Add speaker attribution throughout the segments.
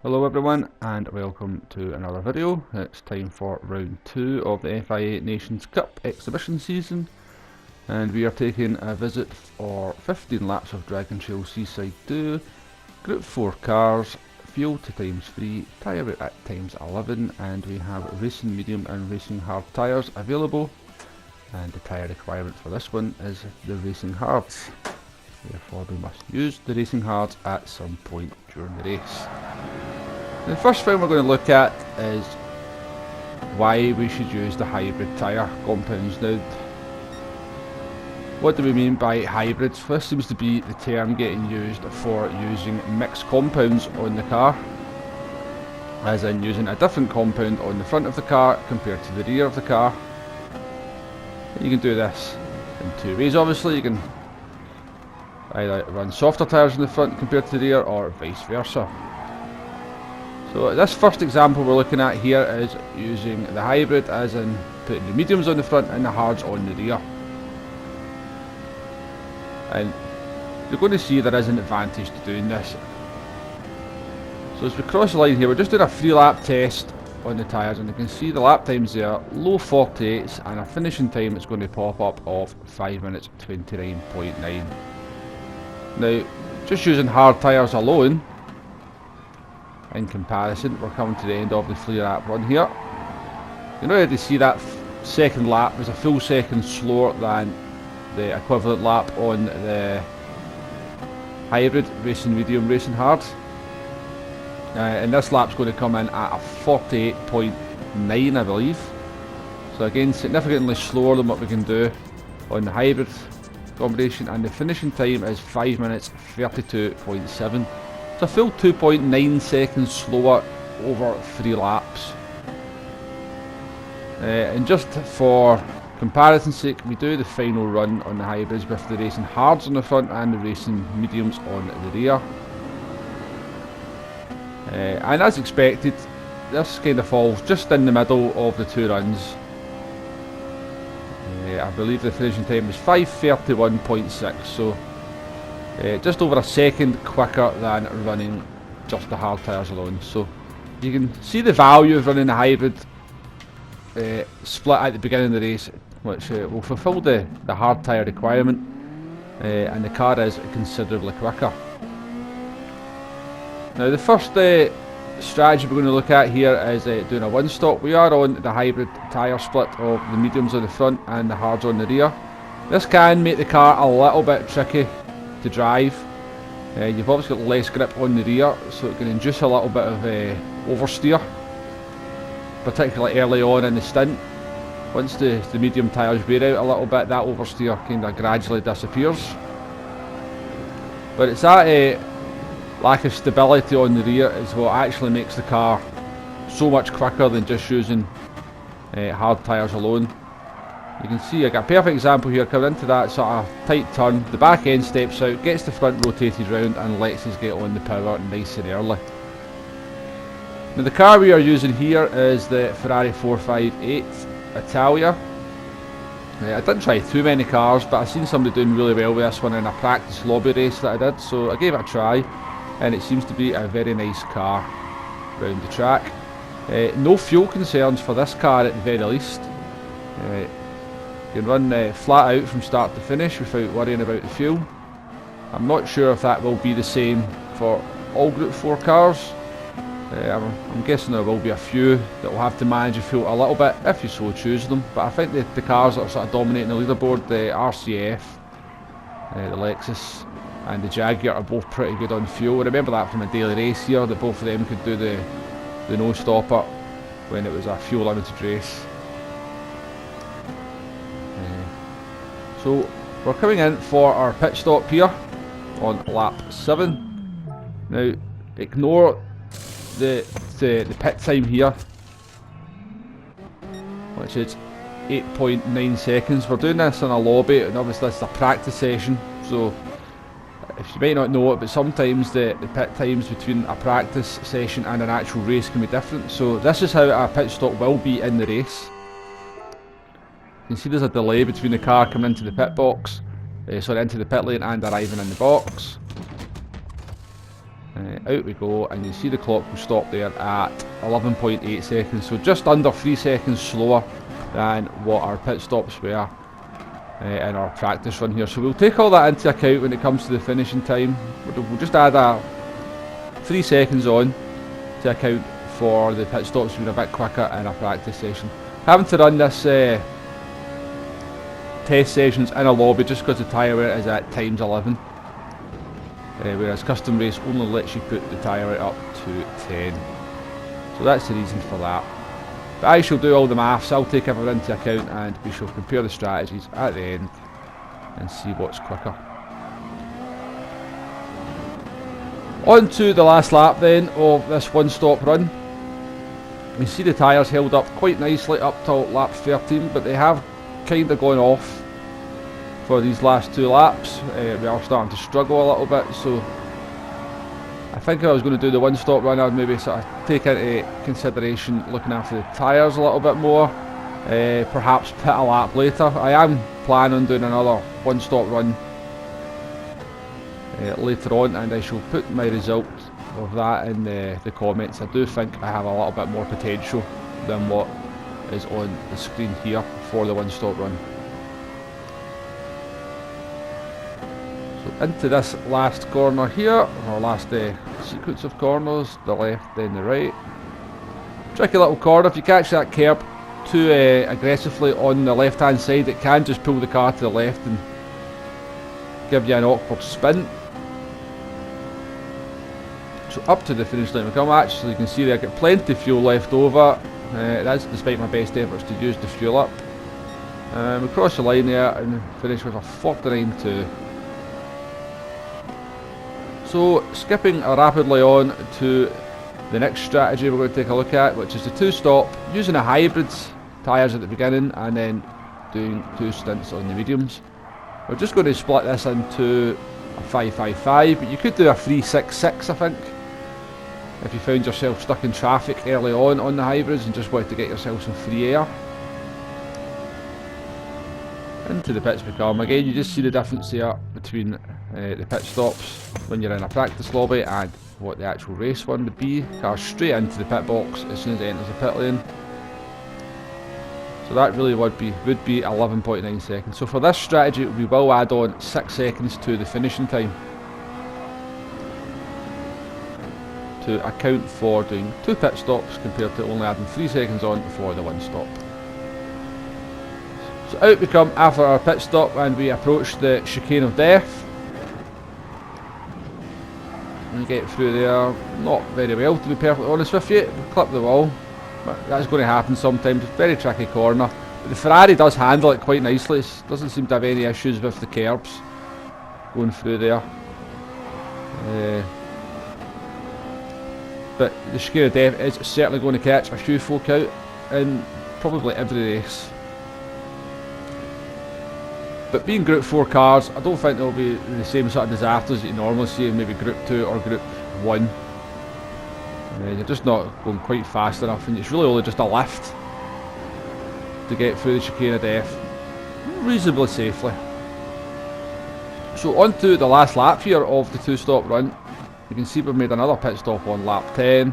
Speaker 1: Hello everyone and welcome to another video. It's time for round 2 of the FIA Nations Cup exhibition season, and we are taking a visit for 15 laps of Dragon Trail Seaside II, Group 4 cars, fuel to ×3, tyre weight at ×11, and we have racing medium and racing hard tyres available, and the tyre requirement for this one is the racing hards. Therefore we must use the racing hards at some point during the race. The first thing we're going to look at is why we should use the hybrid tyre compounds. Now, what do we mean by hybrids? This seems to be the term getting used for using mixed compounds on the car, as in using a different compound on the front of the car compared to the rear of the car. You can do this in two ways. Obviously, you can either run softer tyres in the front compared to the rear, or vice versa. So this first example we're looking at here is using the hybrid, as in putting the mediums on the front and the hards on the rear. And you're going to see there is an advantage to doing this. So as we cross the line here, we're just doing a 3-lap test on the tyres, and you can see the lap times there, low 48s, and a finishing time that's going to pop up of 5 minutes 29.9. Now, just using hard tyres alone, in comparison, we're coming to the end of the 3-lap run here. You can already see that second lap was a full second slower than the equivalent lap on the hybrid, racing medium, racing hard. And this lap's going to come in at a 48.9, I believe. So again, significantly slower than what we can do on the hybrid combination, and the finishing time is 5 minutes 32.7. It's a full 2.9 seconds slower over 3 laps. And just for comparison's sake, we do the final run on the hybrids with the racing hards on the front and the racing mediums on the rear. And as expected, this kind of falls just in the middle of the two runs. I believe the finishing time is 5:31.6, so just over a second quicker than running just the hard tyres alone. So you can see the value of running a hybrid split at the beginning of the race, which will fulfil the hard tyre requirement, and the car is considerably quicker. Now, the first strategy we're going to look at here is doing a one-stop. We are on the hybrid tyre split of the mediums on the front and the hards on the rear. This can make the car a little bit tricky to drive. You've obviously got less grip on the rear, so it can induce a little bit of oversteer, particularly early on in the stint. Once the medium tyres wear out a little bit, that oversteer kind of gradually disappears. But it's that lack of stability on the rear is what actually makes the car so much quicker than just using hard tyres alone. You can see I got a perfect example here coming into that sort of tight turn. The back end steps out, gets the front rotated round, and lets us get on the power nice and early. Now, the car we are using here is the Ferrari 458 Italia. I didn't try too many cars, but I seen somebody doing really well with this one in a practice lobby race that I did, so I gave it a try, and it seems to be a very nice car round the track. No fuel concerns for this car at the very least. You can run flat out from start to finish without worrying about the fuel. I'm not sure if that will be the same for all Group 4 cars. I'm guessing there will be a few that will have to manage the fuel a little bit if you so choose them, but I think the cars that are sort of dominating the leaderboard, the RCF, the Lexus and the Jaguar, are both pretty good on fuel. I remember that from a daily race here, that both of them could do the no-stopper when it was a fuel limited race. So we're coming in for our pit stop here on lap 7. Now, ignore the pit time here, which is 8.9 seconds. We're doing this in a lobby, and obviously this is a practice session, so if you might not know it, but sometimes the pit times between a practice session and an actual race can be different. So this is how a pit stop will be in the race. You can see there's a delay between the car coming into the pit box, into the pit lane and arriving in the box. Out we go, and you see the clock will stop there at 11.8 seconds, so just under 3 seconds slower than what our pit stops were in our practice run here. So we'll take all that into account when it comes to the finishing time. We'll just add a 3 seconds on to account for the pit stops being a bit quicker in a practice session. Having to run this test sessions in a lobby just because the tyre wear is at times 11. Whereas custom race only lets you put the tyre weight up to 10. So that's the reason for that. But I shall do all the maths, I'll take everything into account, and we shall compare the strategies at the end and see what's quicker. On to the last lap then of this one stop run. You see the tyres held up quite nicely up till lap 13, but they have kind of gone off for these last 2 laps. We are starting to struggle a little bit, so I think if I was going to do the one stop run, I would maybe sort of take into consideration looking after the tyres a little bit more, perhaps pit a lap later. I am planning on doing another one stop run later on, and I shall put my result of that in the comments. I do think I have a little bit more potential than what is on the screen here for the one stop run. Into this last corner here, or last sequence of corners, the left then the right. Tricky little corner. If you catch that curb too aggressively on the left hand side, it can just pull the car to the left and give you an awkward spin. So up to the finish line we come. Actually, you can see there I get plenty of fuel left over. That's despite my best efforts to use the fuel up. We cross the line there and finish with a 49.2. So skipping rapidly on to the next strategy we're going to take a look at, which is the 2-stop, using a hybrid tyres at the beginning and then doing 2 stints on the mediums. We're just going to split this into a 5.55, but you could do a 3.66 I think, if you found yourself stuck in traffic early on the hybrids and just wanted to get yourself some free air. Into the pits we come. Again, you just see the difference here between the pit stops when you're in a practice lobby and what the actual race one would be. Car straight into the pit box as soon as it enters the pit lane. So that really would be 11.9 seconds. So for this strategy we will add on 6 seconds to the finishing time to account for doing 2 pit stops compared to only adding 3 seconds on for the one stop. So out we come after our pit stop and we approach the chicane of death. And get through there, not very well to be perfectly honest with you. We clip the wall, but that's going to happen sometimes. It's a very tricky corner. But the Ferrari does handle it quite nicely. It doesn't seem to have any issues with the curbs going through there. But the chicane of death is certainly going to catch a few folk out in probably every race. But being Group 4 cars, I don't think there'll be the same sort of disasters that you normally see in maybe Group 2 or Group 1. You're just not going quite fast enough, and it's really only just a lift to get through the chicane of death reasonably safely. So on to the last lap here of the 2-stop run. You can see we've made another pit stop on lap 10.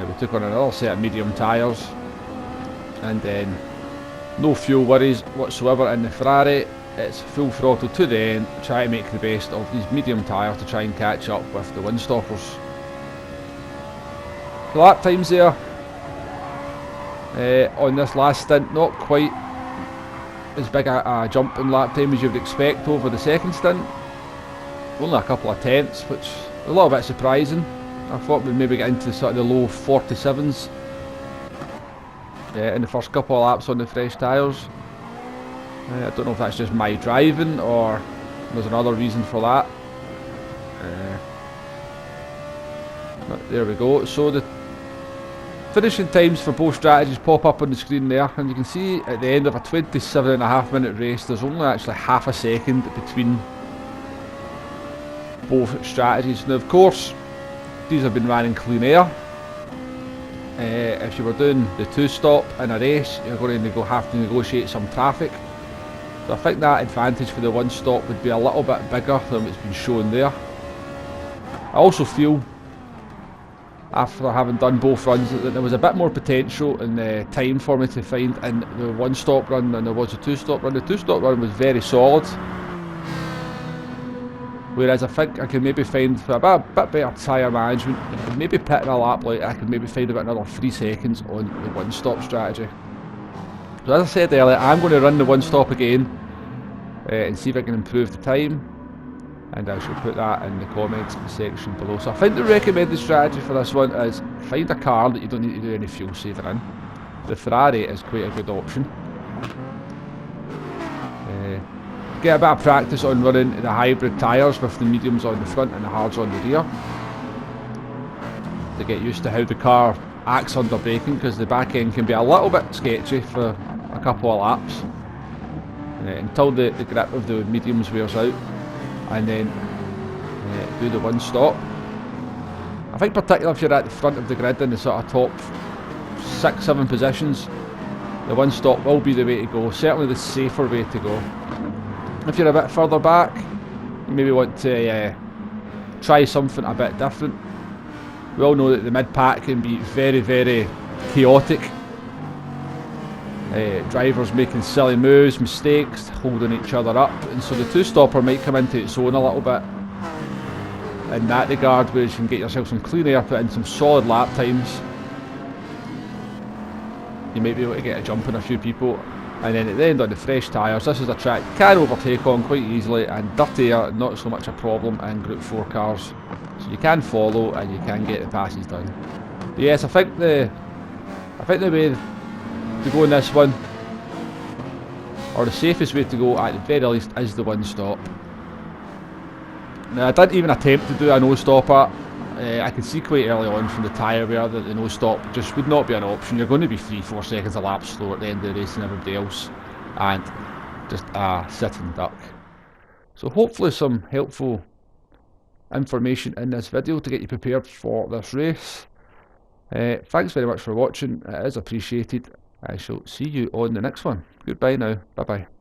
Speaker 1: We took on another set of medium tyres, and then no fuel worries whatsoever in the Ferrari. It's full throttle to the end, try to make the best of these medium tyres to try and catch up with the windstoppers. The lap times there on this last stint, not quite as big a jump in lap time as you would expect over the second stint. Only a couple of tenths, which is a little bit surprising. I thought we'd maybe get into sort of the low 47s in the first couple of laps on the fresh tyres. I don't know if that's just my driving or there's another reason for that. But there we go. So the finishing times for both strategies pop up on the screen there, and you can see at the end of a 27.5 minute race there's only actually half a second between both strategies. Now of course these have been running clean air. If you were doing the 2-stop in a race, you're going to have to negotiate some traffic. So I think that advantage for the 1-stop would be a little bit bigger than what's been shown there. I also feel, after having done both runs, that there was a bit more potential and time for me to find in the one-stop run than there was the two-stop run. The two-stop run was very solid, whereas I think I can maybe find a bit better tyre management, and maybe pitting a lap later, I could maybe find about another 3 seconds on the one-stop strategy. So as I said earlier, I'm going to run the one-stop again and see if I can improve the time, and I shall put that in the comments section below. So I think the recommended strategy for this one is find a car that you don't need to do any fuel saving in. The Ferrari is quite a good option. Get a bit of practice on running the hybrid tyres with the mediums on the front and the hards on the rear, to get used to how the car acts under braking, because the back end can be a little bit sketchy for a couple of laps until the grip of the mediums wears out, and then do the one stop. I think particularly if you're at the front of the grid in the sort of top 6-7 positions, the one stop will be the way to go, certainly the safer way to go. If you're a bit further back, you maybe want to try something a bit different. We all know that the mid-pack can be very, very chaotic. Drivers making silly moves, mistakes, holding each other up, and so the two-stopper might come into its own a little bit in that regard, where you can get yourself some clean air, put in some solid lap times. You might be able to get a jump on a few people, and then at the end on the fresh tyres, this is a track you can overtake on quite easily, and dirty air not so much a problem in Group 4 cars, so you can follow and you can get the passes done. But yes, I think the way to go in this one, or the safest way to go at the very least, is the one stop. Now I didn't even attempt to do a no stopper. I could see quite early on from the tyre wear that the no stop just would not be an option. You're going to be 3-4 seconds a lap slower at the end of the race than everybody else, and just a sitting duck. So hopefully some helpful information in this video to get you prepared for this race. Thanks very much for watching, it is appreciated. I shall see you on the next one. Goodbye now, bye bye.